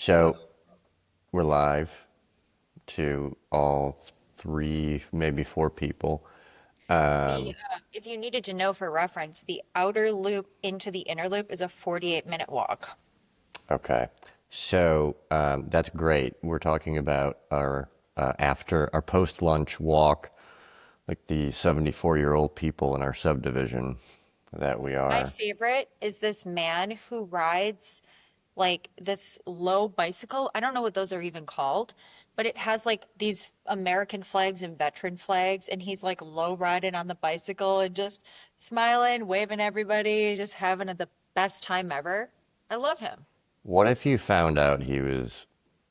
Oh, So we're live to all three, maybe four people. the Um, if you needed to know for reference, the outer loop into the inner loop is a 48-minute walk. okay. So that's great. We're talking about our after our post lunch walk, like the 74-year-old people in our subdivision that we My are. favorite is this man who rides like this low bicycle. I don't know what those are even called, but it has like these American flags and veteran flags, and he's like low riding on the bicycle and just smiling, waving everybody, just having the best time ever. I love him. What if you found out he was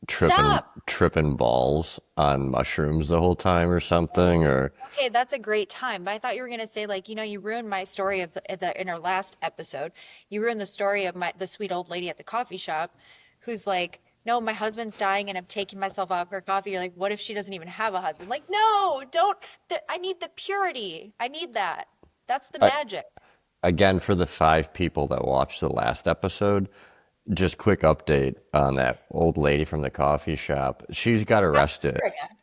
tripping Stop. tripping balls on mushrooms the whole time or something? Or Okay, that's a great time. But I thought you were going to say, like, you ruined my story in our last episode. You ruined the story of the sweet old lady at the coffee shop who's like, no, my husband's dying and I'm taking myself out for coffee. You're like, what if she doesn't even have a husband? Like, no, don't. I need the purity. I need that. That's the I, magic. again, for the five people that watched the last episode, just quick update on that old lady from the coffee shop. She's got Not see arrested. her again.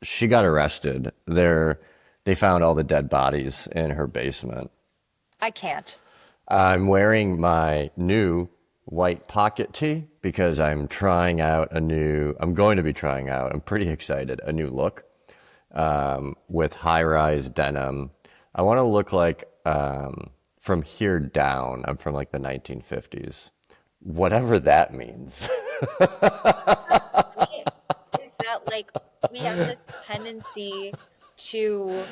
She got arrested. They found all the dead bodies in her basement. I can't. I'm wearing my new white pocket tee because I'm going to be trying out, I'm pretty excited, a new look with high rise denim. I want to look like from here down, I'm from like the 1950s, whatever that means. What's funny is that like we have this tendency to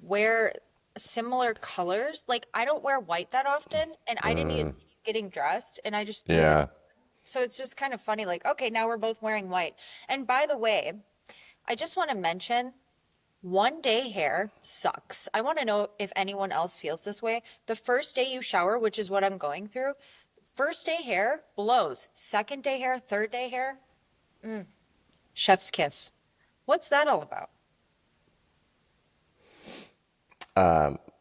wear similar colors. Like I don't wear white that often, and I didn't even see you getting dressed, and I just threw this. Yeah. So it's just kind of funny, like, okay, now we're both wearing white. And by the way, I just want to mention one day hair sucks. I want to know if anyone else feels this way. The first day you shower, which is what I'm going through, first day hair blows. Second day hair, third day hair, chef's kiss. What's that all about?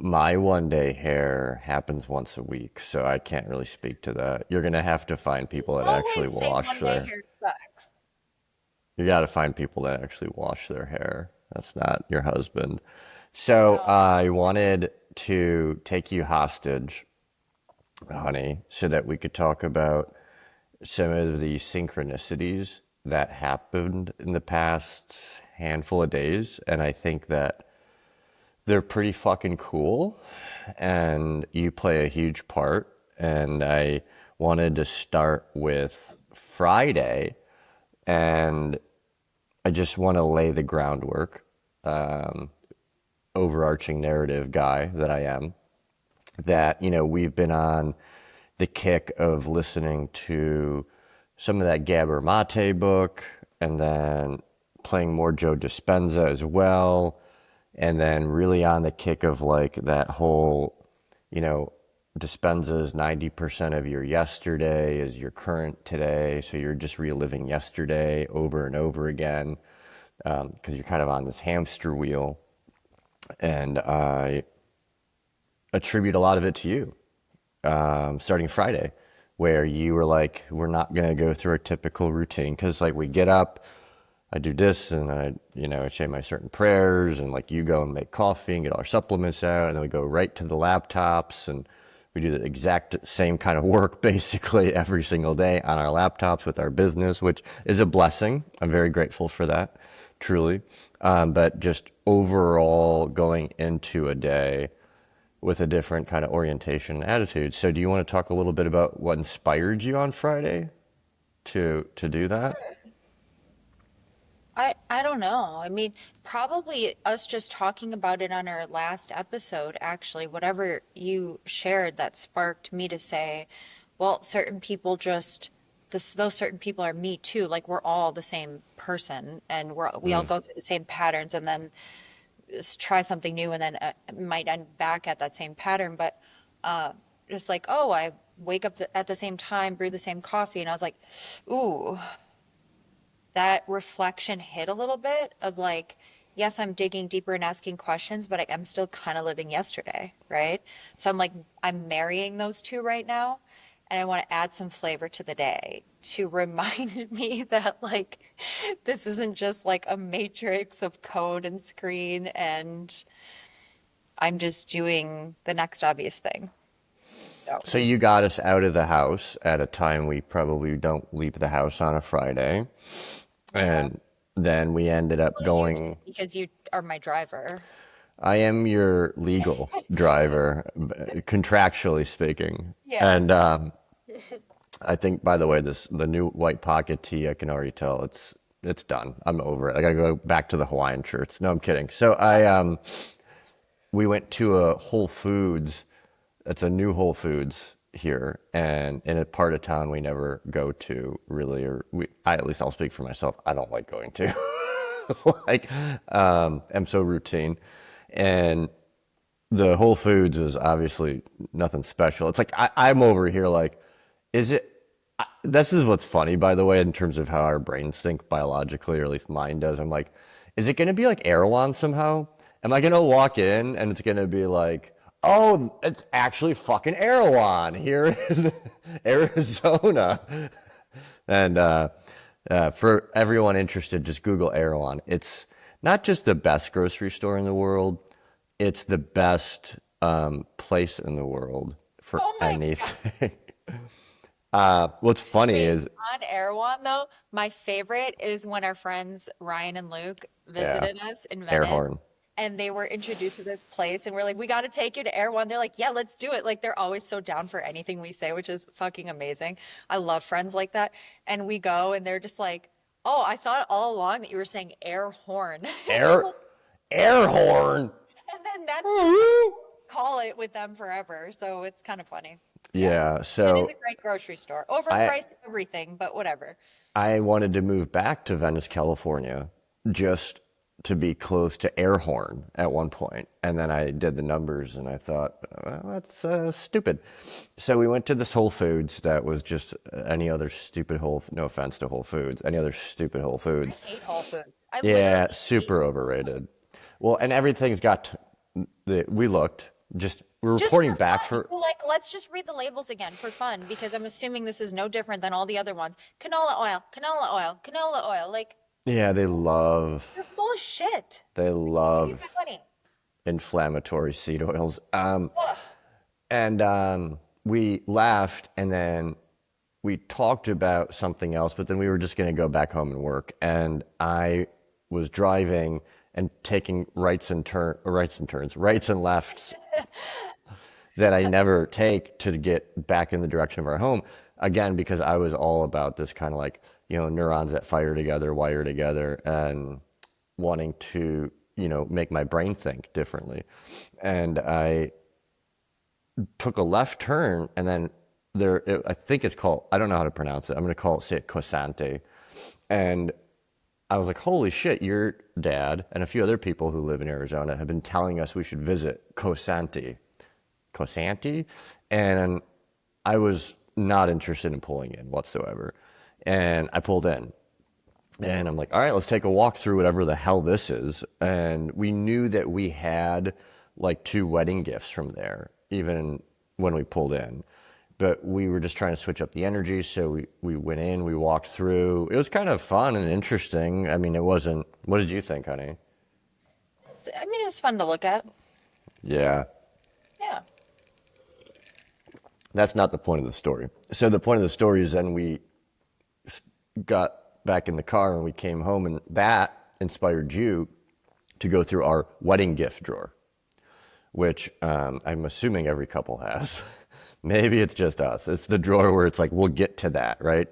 My one day hair happens once a week, so I can't really speak to that. You're gonna have to find You people that actually always say wash one day their hair sucks. You got to find people that actually wash their hair. That's not your husband. So No. I wanted to take you hostage, honey, so that we could talk about some of the synchronicities that happened in the past handful of days. And I think that they're pretty fucking cool. And you play a huge part. And I wanted to start with Friday. And I just want to lay the groundwork, overarching narrative guy that I am, that, we've been on the kick of listening to some of that Gabor Mate book and then playing more Joe Dispenza as well. And then really on the kick of like that whole, you know, Dispenza's 90% of your yesterday is your current today. So you're just reliving yesterday over and over again because you're kind of on this hamster wheel. And I attribute a lot of it to you starting Friday, where you were like, we're not going to go through a typical routine because, like, we get up, I do this, and I say my certain prayers, and like you go and make coffee and get all our supplements out, and then we go right to the laptops, and we do the exact same kind of work basically every single day on our laptops with our business, which is a blessing. I'm very grateful for that, truly. But just overall going into a day with a different kind of orientation and attitude. So, do you want to talk a little bit about what inspired you on Friday to do that? I don't know. I mean, probably us just talking about it on our last episode, actually, whatever you shared that sparked me to say, well, certain people just those certain people are me too. Like we're all the same person and we all go through the same patterns and then try something new and then might end back at that same pattern. But uh, just like, oh, I wake up at the same time, brew the same coffee, and I was like, ooh, that reflection hit a little bit of like, yes, I'm digging deeper and asking questions, but I am still kind of living yesterday, right? So I'm like, I'm marrying those two right now, and I want to add some flavor to the day. to remind me that like this isn't just like a matrix of code and screen and I'm just doing the next obvious thing. So, So you got us out of the house at a time we probably don't leave the house on a Friday. yeah. And then we ended up Well, you going. did because you are my driver. I am your legal driver, contractually speaking. Yeah. And I think, by the way, the new white pocket tee, I can already tell it's done. I'm over it. I gotta go back to the Hawaiian shirts. No, I'm kidding. So we went to a Whole Foods. It's a new Whole Foods here, and in a part of town we never go to really, or at least I'll speak for myself. I don't like going to. Like, I'm so routine, and the Whole Foods is obviously nothing special. It's like I'm over here like, is it? This is what's funny, by the way, in terms of how our brains think biologically, or at least mine does. I'm like, is it going to be like Erewhon somehow? Am I going to walk in and it's going to be like, oh, it's actually fucking Erewhon here in Arizona? And for everyone interested, just Google Erewhon. It's not just the best grocery store in the world, it's the best place in the world for Oh my God. anything. What's funny Wait, is, on Erewhon though, my favorite is when our friends Ryan and Luke yeah, visited us in air Venice horn. and they were introduced to this place and we're like, we got to take you to Erewhon. They're like, yeah, let's do it. Like they're always so down for anything we say, which is fucking amazing. I love friends like that. And we go and they're just like, oh, I thought all along that you were saying air horn. Air air horn. And then that's just call it with them forever. So it's kind of funny. Yeah. Yeah, It is so a great grocery store. I Overpriced everything, but whatever. I wanted to move back to Venice, California, just to be close to Airhorn at one point. And then I did the numbers and I thought, well, that's stupid. So we went to this Whole Foods that was just any other stupid no offense to Whole Foods, any other stupid Whole I Foods. hate Whole Foods. I literally Yeah, hate super Whole Foods. overrated. Well, and everything's got, we looked, just, we're Just reporting for back fun. for, We're like, let's just read the labels again for fun because I'm assuming this is no different than all the other ones. Canola oil, canola oil, canola oil. Like, yeah, you're full of shit. they Give me love my money. inflammatory seed oils. Ugh. And we laughed and then we talked about something else, but then we were just going to go back home and work. And I was driving and taking rights and lefts that I never take to get back in the direction of our home. Again, because I was all about this kind of like, neurons that fire together, wire together, and wanting to, make my brain think differently. And I took a left turn and then I think it's called, I don't know how to pronounce it. I'm going to say it Cosante. And I was like, holy shit, your dad and a few other people who live in Arizona have been telling us we should visit Cosante. Cosante? And I was not interested in pulling in whatsoever. And I pulled in. And I'm like, all right, let's take a walk through whatever the hell this is. And we knew that we had like 2 wedding gifts from there, even when we pulled in. But we were just trying to switch up the energy. So we went in, we walked through. It was kind of fun and interesting. I mean, it wasn't, what did you think, honey? I mean, it was fun to look at. Yeah, Yeah. that's not the point of the story. So the point of the story is then we got back in the car and we came home, and that inspired you to go through our wedding gift drawer, which I'm assuming every couple has. Maybe it's just us. It's the drawer where it's like, we'll get to that, right?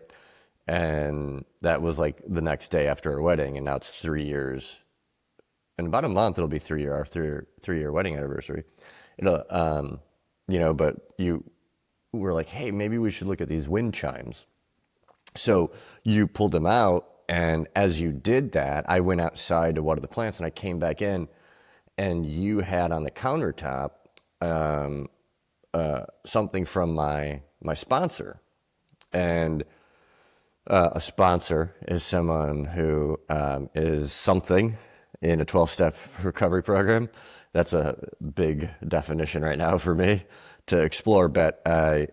And that was like the next day after our wedding, and now it's 3 years. In about a month, it'll be our 3-year wedding anniversary. It'll, but you were like, hey, maybe we should look at these wind chimes. So you pulled them out, and as you did that, I went outside to water the plants, and I came back in, and you had on the countertop something from my sponsor. And a sponsor is someone who is something in a 12-step recovery program. That's a big definition right now for me to explore, but I,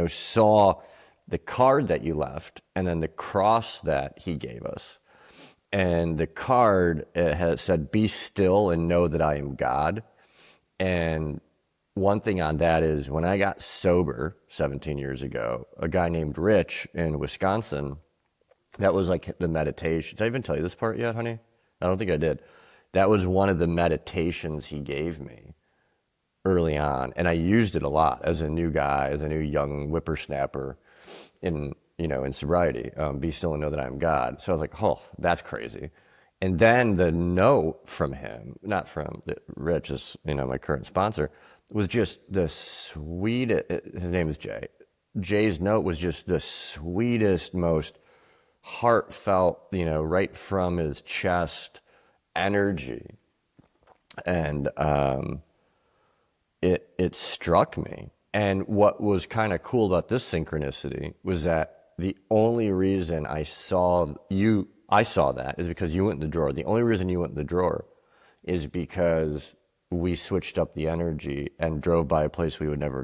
saw the card that you left, and then the cross that he gave us. And the card, it has said, "Be still and know that I am God." And one thing on that is when I got sober 17 years ago, a guy named Rich in Wisconsin, that was like the meditation. Did I even tell you this part yet, honey? I don't think I did. That was one of the meditations he gave me early on, and I used it a lot as a new guy, as a new young whippersnapper in in sobriety. Be still and know that I am God. So I was like, oh, that's crazy. And then the note from him, not from Rich, is my current sponsor, was just the sweetest. His name is Jay. Jay's note was just the sweetest, most heartfelt, right from his chest energy, and it struck me. And what was kind of cool about this synchronicity was that the only reason I saw that is because you went in the drawer. The only reason you went in the drawer is because we switched up the energy and drove by a place we would never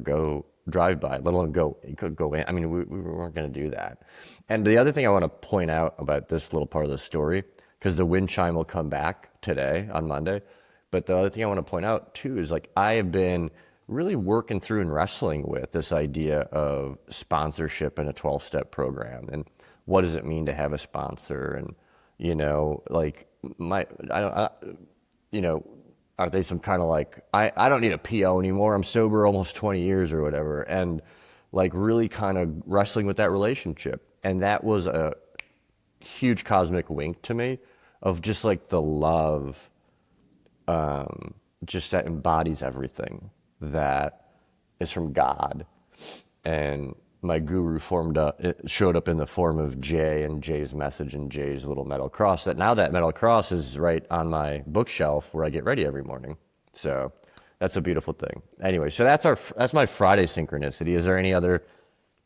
drive by, let alone could go in. I mean, we weren't going to do that. And the other thing I want to point out about this little part of the story, because the wind chime will come back today on Monday, but the other thing I want to point out too is like I have been really working through and wrestling with this idea of sponsorship in a 12-step program, and what does it mean to have a sponsor, and like are they some kind of like I don't need a PO anymore, I'm sober almost 20 years or whatever, and like really kind of wrestling with that relationship. And that was a huge cosmic wink to me of just like the love, just that embodies everything that is from God. And my guru it showed up in the form of Jay and Jay's message and Jay's little metal cross. That metal cross is right on my bookshelf where I get ready every morning. So that's a beautiful thing. Anyway, so that's my Friday synchronicity. Is there any other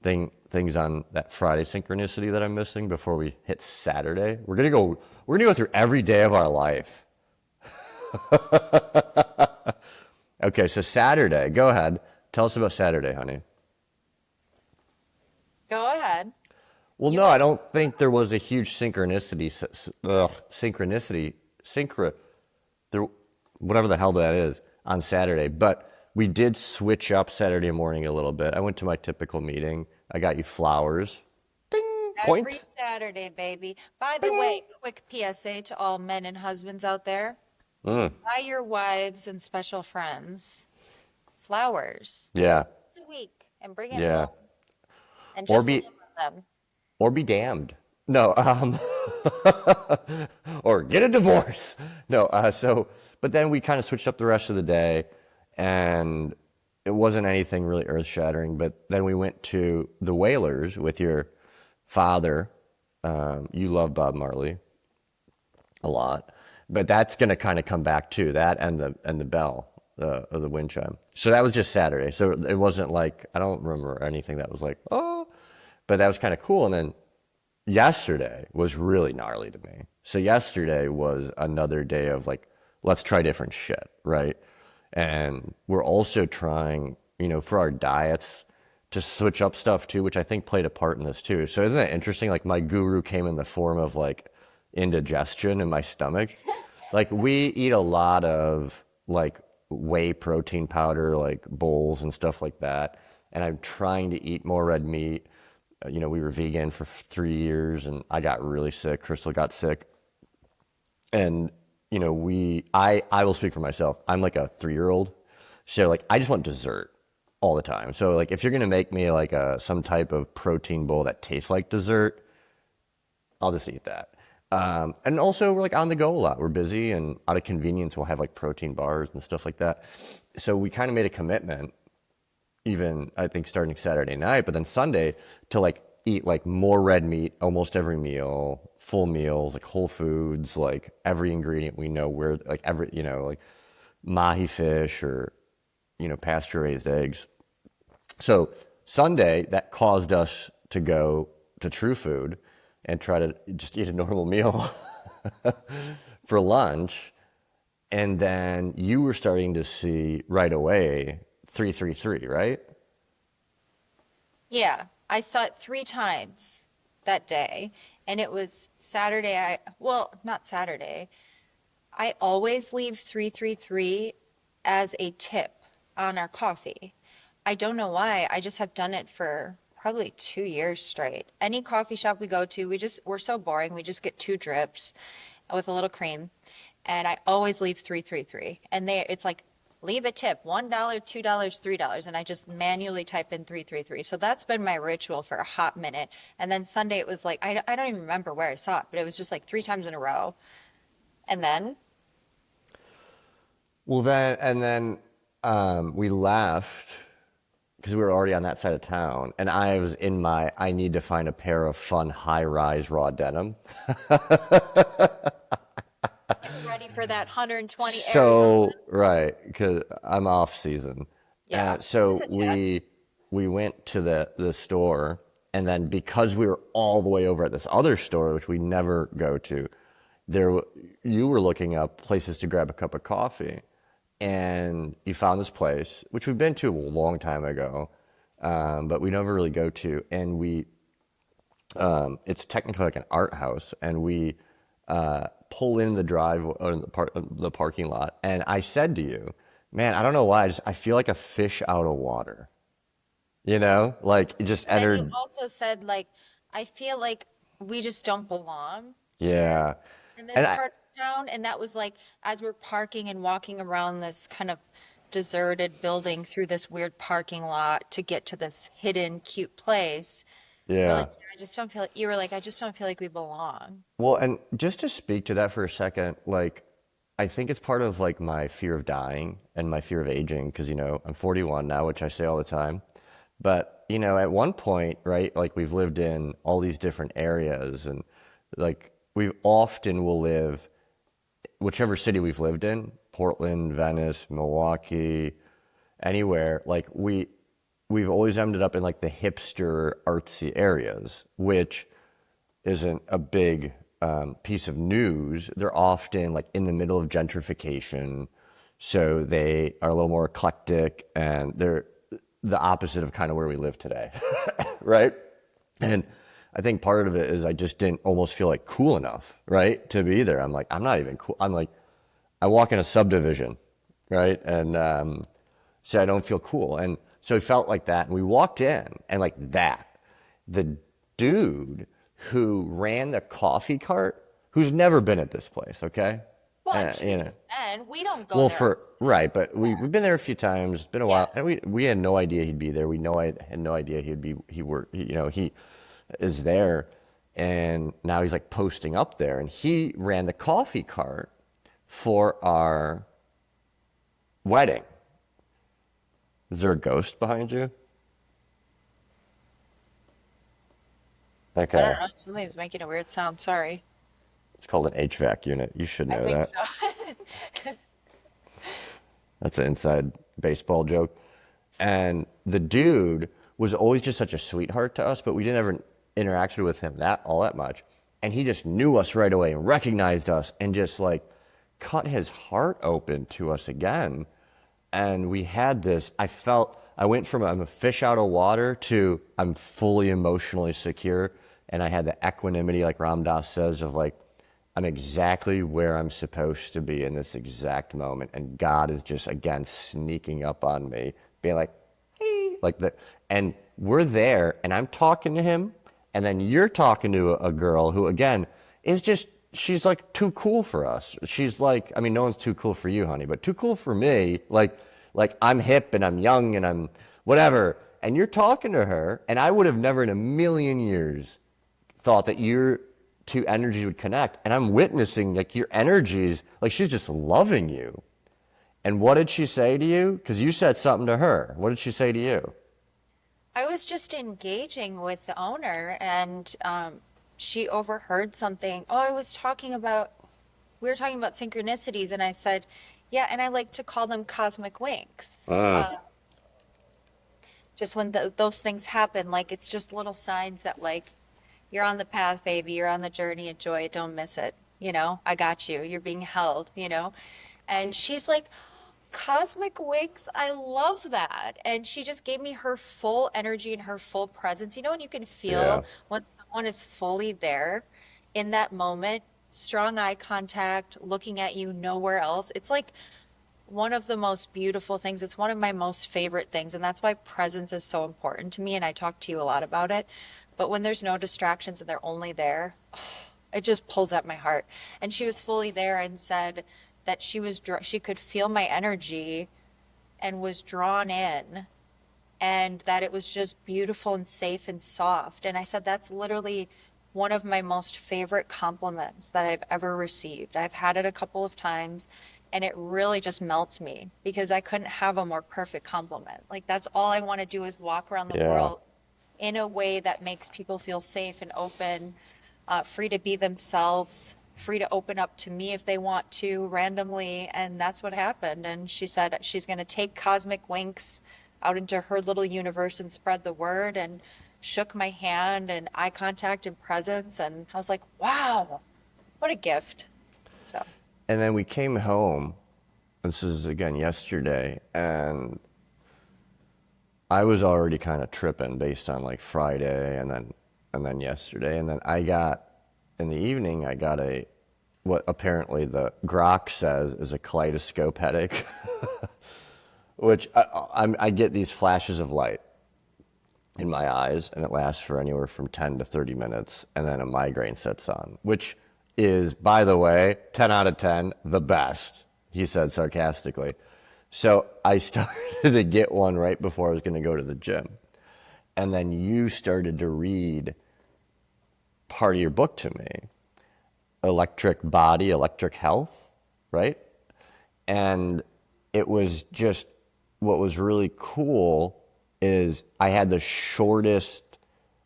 things on that Friday synchronicity that I'm missing before we hit Saturday? We're gonna go through every day of our life. Okay, so Saturday, go ahead. Tell us about Saturday, honey. Go ahead. Well, no, I don't think there was a huge there, whatever the hell that is, on Saturday. But we did switch up Saturday morning a little bit. I went to my typical meeting. I got you flowers. Ding, Every point. Saturday, baby. By the Bing. way, quick PSA to all men and husbands out there. Buy your wives and special friends flowers Yeah, once a week and bring it yeah. home and Or just love be them. or be damned. No, or get a divorce. No, but then we kind of switched up the rest of the day, and it wasn't anything really earth shattering. But then we went to the Whalers with your father. You love Bob Marley a lot, but that's going to kind of come back too. That and the bell of the wind chime. So that was just Saturday. So it wasn't like I don't remember anything that was like oh, but that was kind of cool. And then yesterday was really gnarly to me. So yesterday was another day of like, let's try different shit, right? And we're also trying, for our diets to switch up stuff too, which I think played a part in this too. So isn't it interesting? Like my guru came in the form of like indigestion in my stomach. Like we eat a lot of like whey protein powder, like bowls and stuff like that. And I'm trying to eat more red meat. We were vegan for 3 years, and I got really sick. Crystal got sick, and I will speak for myself. I'm like a 3-year-old, so like I just want dessert all the time. So like if you're gonna make me like some type of protein bowl that tastes like dessert, I'll just eat that. And also we're like on the go a lot. We're busy, and out of convenience, we'll have like protein bars and stuff like that. So we kind of made a commitment even I think starting Saturday night, but then Sunday to like eat like more red meat almost every meal, full meals, like whole foods, like every ingredient we know where like like mahi fish or pasture raised eggs. So Sunday that caused us to go to True Food and try to just eat a normal meal for lunch. And then you were starting to see right away 333, right? Yeah, I saw it 3 times that day, and it was Saturday. Well, not Saturday. I always leave 333 as a tip on our coffee. I don't know why. I just have done it for probably 2 years straight. Any coffee shop we go to, we're so boring. We just get 2 drips with a little cream, and I always leave 333. And it's like leave a tip, $1, $2, $3, and I just manually type in 333. So that's been my ritual for a hot minute. And then Sunday it was like I don't even remember where I saw it, but it was just like 3 times in a row. And then Well, then we left because we were already on that side of town, and I was in my I need to find a pair of fun high-rise raw denim. getting ready for that 120 Arizona. So right, because I'm off season, Yeah, so who's a tip? we went to the store, and then because we were all the way over at this other store, which we never go to, there you were looking up places to grab a cup of coffee, and you found this place, which we've been to a long time ago, but we never really go to, and it's technically like an art house, and we pull in the drive or in the parking lot, and I said to you, "Man, I don't know why, I feel like a fish out of water." Like it just And then you entered. also said, like, I feel like we just don't belong here Yeah, in this and I part of town. And that was like, as we're parking and walking around this kind of deserted building through this weird parking lot to get to this hidden, cute place. We're yeah. like, "Yeah, I just don't feel, you were like, I just don't feel like we belong." Well, and just to speak to that for a second, like I think it's part of like my fear of dying and my fear of aging because I'm 41 now, which I say all the time. But at one point, right, like we've lived in all these different areas, and like we often will live whichever city we've lived in, Portland, Venice, Milwaukee, anywhere, like we've always ended up in like the hipster artsy areas, which isn't a big piece of news. They're often like in the middle of gentrification, so they are a little more eclectic, and they're the opposite of kind of where we live today, right? And I think part of it is I just didn't almost feel like cool enough, right, to be there. I'm like, I'm not even cool. I'm like, I walk in a subdivision, right, and so I don't feel cool, and so it felt like that. And we walked in, and like that, the dude who ran the coffee cart, who's never been at this place, okay? Well, You know, he's been. We don't go well, there for right, but often. we've been there a few times. It's been a Yeah. while, and we had no idea he'd be there. I had no idea he is there, and now he's like posting up there, and he ran the coffee cart for our wedding. Is there a ghost behind you? I don't Okay, know. Something's making a weird sound. Sorry. it's called an HVAC unit. You should I know think that. so. That's an inside baseball joke. And the dude was always just such a sweetheart to us, but we didn't ever interacted with him that much. And he just knew us right away and recognized us and just like cut his heart open to us again. And we had this, I went from I'm a fish out of water to I'm fully emotionally secure. And I had the equanimity, like Ram Dass says, of like, I'm exactly where I'm supposed to be in this exact moment. And God is just, again, sneaking up on me, being like, hey, like the, and we're there, and I'm talking to him. And then you're talking to a girl who, again, is just, she's like too cool for us. She's like, I mean, no one's too cool for you, honey, but too cool for me. Like I'm hip and I'm young and I'm whatever. And you're talking to her, and I would have never in a million years thought that your two energies would connect. And I'm witnessing like your energies, like she's just loving you. And what did she say to you? Because you said something to her. What did she say to you? I was just engaging with the owner, and she overheard something. Oh, we were talking about synchronicities, and I said, yeah, and I like to call them cosmic winks. Uh, Just when those things happen, like it's just little signs that, like, you're on the path, baby, you're on the journey, enjoy it, don't miss it. I got you, you're being held. And she's like, Cosmic Winks, I love that. And she just gave me her full energy and her full presence. You know, when you can Yeah. feel when someone is fully there in that moment, strong eye contact, looking at you nowhere else. It's like one of the most beautiful things. It's one of my most favorite things. And that's why presence is so important to me. And I talk to you a lot about it. But when there's no distractions and they're only there, it just pulls at my heart. And she was fully there and said that she could feel my energy and was drawn in, and that it was just beautiful and safe and soft. And I said, that's literally one of my most favorite compliments that I've ever received. I've had it a couple of times, and it really just melts me because I couldn't have a more perfect compliment. Like, that's all I want to do is walk around the Yeah. world in a way that makes people feel safe and open, free to be themselves, free to open up to me if they want to randomly. And that's what happened. And she said she's going to take Cosmic Winks out into her little universe and spread the word, and shook my hand and eye contact and presence. And I was like, wow, what a gift. So, And then we came home. This is again yesterday, and I was already kind of tripping based on like Friday and then yesterday, and then I got in the evening I got a what apparently the Grok says is a kaleidoscope headache, which I get these flashes of light in my eyes, and it lasts for anywhere from 10 to 30 minutes, and then a migraine sets on, which is, by the way, 10 out of 10, the best, he said sarcastically. So I started to get one right before I was going to go to the gym. And then you started to read part of your book to me, Electric Body, Electric Health, right? And it was just what was really cool is I had the shortest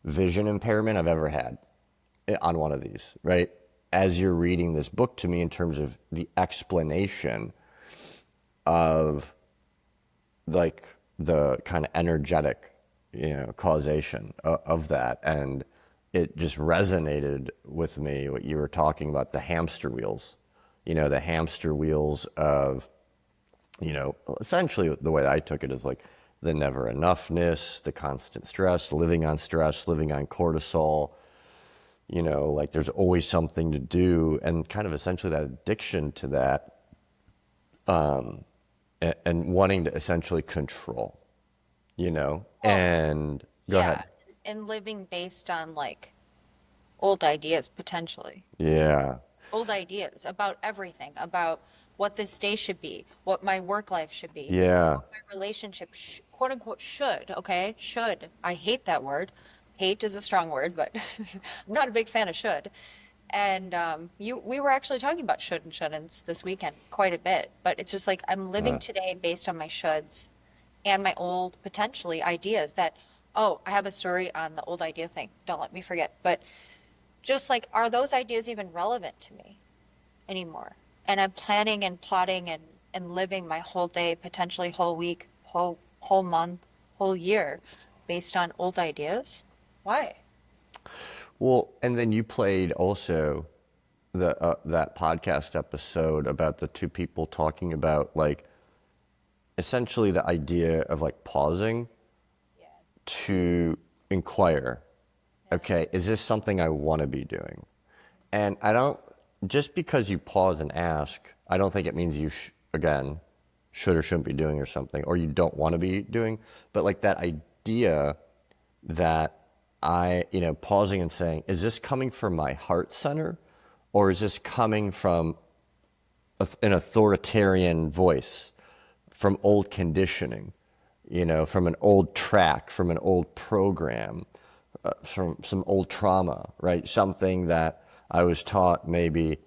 vision impairment I've ever had on one of these, right? As you're reading this book to me in terms of the explanation of like the kind of energetic, causation of that. And it just resonated with me what you were talking about, the hamster wheels, the hamster wheels of, essentially the way I took it is like the never enoughness, the constant stress, living on cortisol, like there's always something to do, and kind of essentially that addiction to that, and wanting to essentially control, well, and go yeah. ahead. And living based on like old ideas potentially. Yeah. Old ideas about everything, about what this day should be, what my work life should be, Yeah. what my relationship quote unquote should, okay? Should. I hate that word. Hate is a strong word, but I'm not a big fan of should. And we were actually talking about should and shouldn'ts this weekend quite a bit, but it's just like I'm living today based on my shoulds and my old potentially ideas that, oh, I have a story on the old idea thing. Don't let me forget. But just like, are those ideas even relevant to me anymore? And I'm planning and plotting and living my whole day, potentially whole week, whole month, whole year based on old ideas. Why? Well, and then you played also the that podcast episode about the two people talking about like essentially the idea of like pausing Yeah, to inquire, yeah, okay, is this something I want to be doing? And I don't, just because you pause and ask, I don't think it means you, again, should or shouldn't be doing or something, or you don't want to be doing. But like that idea that pausing and saying, is this coming from my heart center, or is this coming from an authoritarian voice, from old conditioning, from an old track, from an old program, from some old trauma, right? Something that I was taught maybe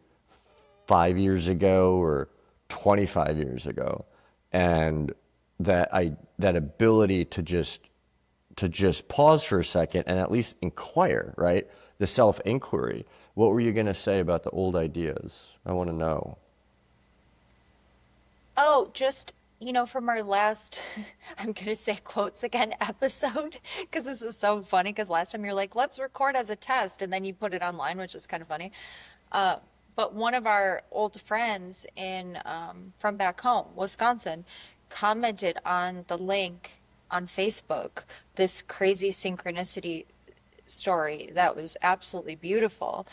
5 years ago or 25 years ago. And that ability to just pause for a second and at least inquire, right? The self inquiry. What were you going to say about the old ideas? I want to know. oh, just, from our last, I'm going to say quotes again, episode, because this is so funny. Because last time you're like, let's record as a test, and then you put it online, which is kind of funny. But one of our old friends in from back home, Wisconsin, commented on the link on Facebook, this crazy synchronicity story that was absolutely beautiful,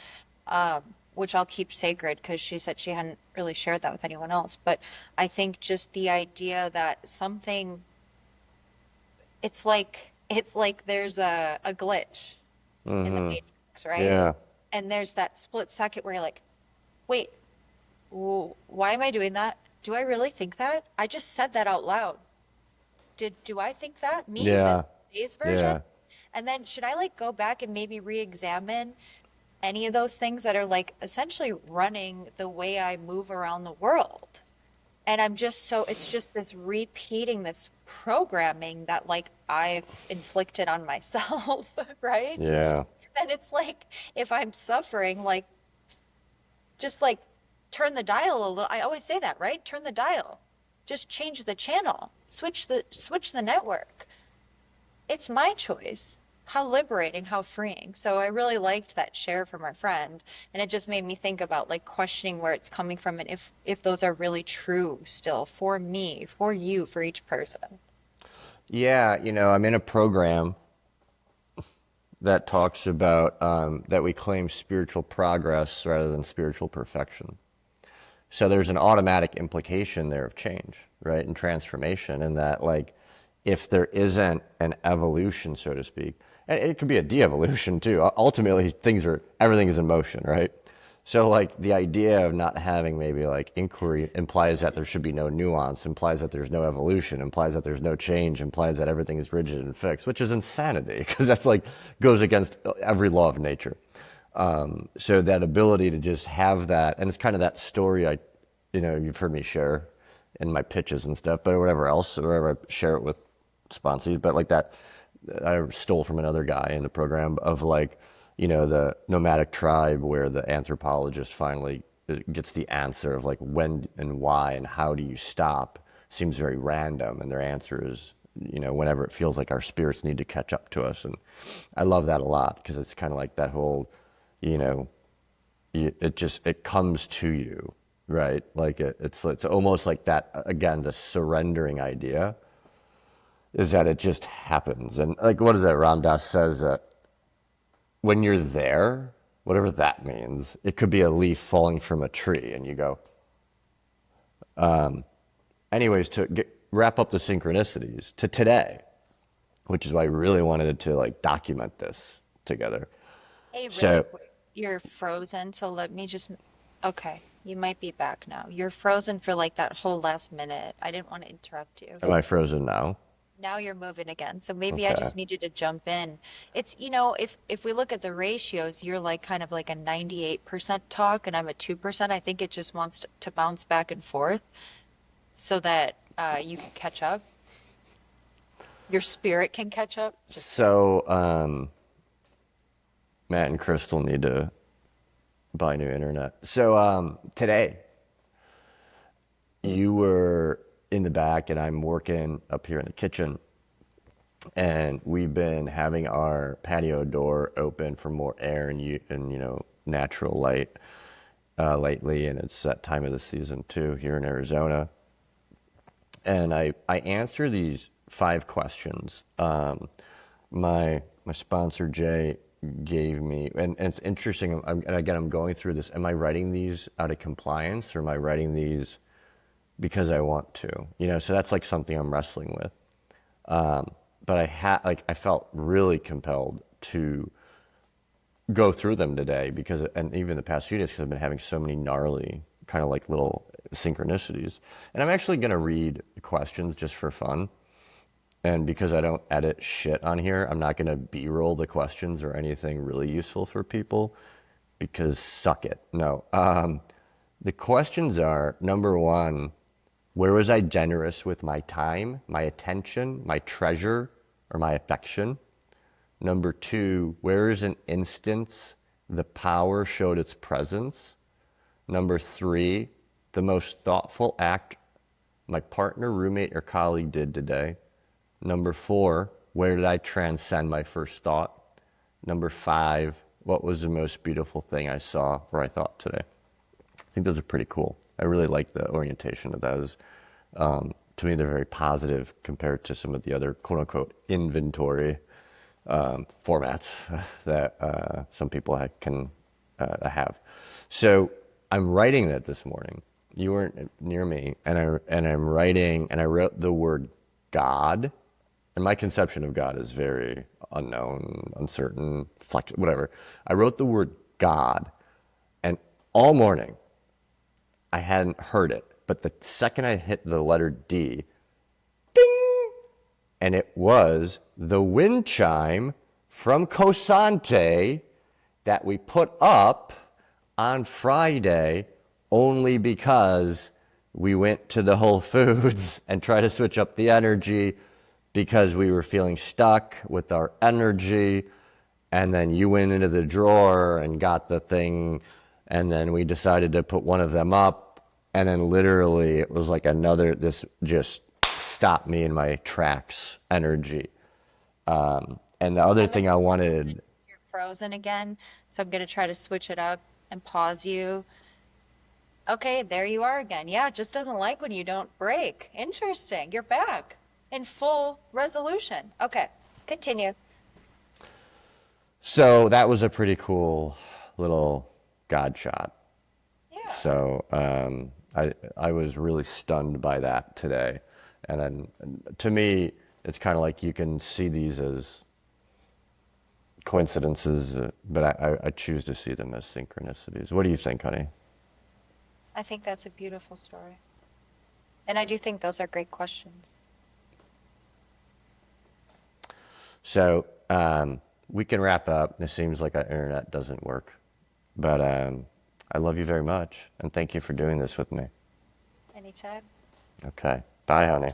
which I'll keep sacred because she said she hadn't really shared that with anyone else. But I think just the idea that something, it's like there's a glitch in the matrix, right? Yeah. And there's that split second where you're like, wait, why am I doing that? Do I really think that? I just said that out loud. Do I think that? Me, Yeah. this today's version? Yeah. And then should I like go back and maybe re-examine any of those things that are like essentially running the way I move around the world? And I'm just so it's just this repeating this programming that like I've inflicted on myself, right? Yeah. And it's like if I'm suffering, like just like turn the dial a little. I always say that, right? Turn the dial. Just change the channel. Switch the network. It's my choice. How liberating, how freeing. So I really liked that share from our friend, and it just made me think about like questioning where it's coming from and if those are really true still for me, for you, for each person. Yeah. I'm in a program that talks about that we claim spiritual progress rather than spiritual perfection. So there's an automatic implication there of change, right? And transformation, and that, like, if there isn't an evolution, so to speak, and it could be a de-evolution too. Ultimately, everything is in motion, right? So, like, the idea of not having maybe like inquiry implies that there should be no nuance, implies that there's no evolution, implies that there's no change, implies that everything is rigid and fixed, which is insanity because that's like goes against every law of nature. So that ability to just have that, and it's kind of that story you've heard me share in my pitches and stuff, but whatever else, or wherever I share it with sponsors, but like that, I stole from another guy in the program of like, the nomadic tribe where the anthropologist finally gets the answer of like when and why and how do you stop seems very random. And their answer is, whenever it feels like our spirits need to catch up to us. And I love that a lot because it's kind of like that whole, you know, it comes to you, right? Like it's almost like that again, the surrendering idea is that it just happens. And like, what is that? Ram Dass says that when you're there, whatever that means, it could be a leaf falling from a tree, and you go. Anyways, wrap up the synchronicities to today, which is why I really wanted to like document this together. Hey, really So, quick. You're frozen, so let me just. Okay, you might be back now. You're frozen for like that whole last minute. I didn't want to interrupt you. am I frozen now? Now you're moving again. So maybe I Okay. just needed to jump in. It's, if we look at the ratios, you're like kind of like a 98% talk and I'm a 2%. I think it just wants to bounce back and forth so that you can catch up. Your spirit can catch up. Just kidding. So, Matt and Crystal need to buy new internet. So, today you were in the back and I'm working up here in the kitchen, and we've been having our patio door open for more air and natural light lately, and it's that time of the season too here in Arizona. And I answer these 5 questions. My sponsor Jay gave me, and it's interesting. And again, I'm going through this. Am I writing these out of compliance, or am I writing these because I want to? So that's like something I'm wrestling with. But I felt really compelled to go through them today and even the past few days, because I've been having so many gnarly kind of like little synchronicities. And I'm actually going to read the questions just for fun. And because I don't edit shit on here, I'm not going to B-roll the questions or anything really useful for people, because suck it. No. The questions are, number one, where was I generous with my time, my attention, my treasure, or my affection? Number two, where is an instance the power showed its presence? Number three, the most thoughtful act my partner, roommate, or colleague did today. Number four, where did I transcend my first thought? Number five, what was the most beautiful thing I saw or I thought today? think those are pretty cool. I really like the orientation of those. To me, they're very positive compared to some of the other quote unquote inventory formats that some people can have. So I'm writing that this morning. You weren't near me, and I'm writing, and I wrote the word God. And my conception of God is very unknown, uncertain, whatever. I wrote the word God, and all morning I hadn't heard it. But the second I hit the letter D, ding, and it was the wind chime from Cosante that we put up on Friday only because we went to the Whole Foods and tried to switch up the energy because we were feeling stuck with our energy. And then you went into the drawer and got the thing, and then we decided to put one of them up. And then literally it was like this just stopped me in my tracks energy. And the other thing I wanted, You're frozen again, so I'm gonna try to switch it up and pause you. Okay, there you are again. Yeah, it just doesn't like when you don't break. Interesting. You're back in full resolution. Okay, continue. so that was a pretty cool little God shot. Yeah. So I was really stunned by that today. And then to me, it's kind of like you can see these as coincidences, but I choose to see them as synchronicities. What do you think, honey? I think that's a beautiful story. And I do think those are great questions. So we can wrap up. It seems like our internet doesn't work. But I love you very much. And thank you for doing this with me. Anytime. Okay. Bye, honey.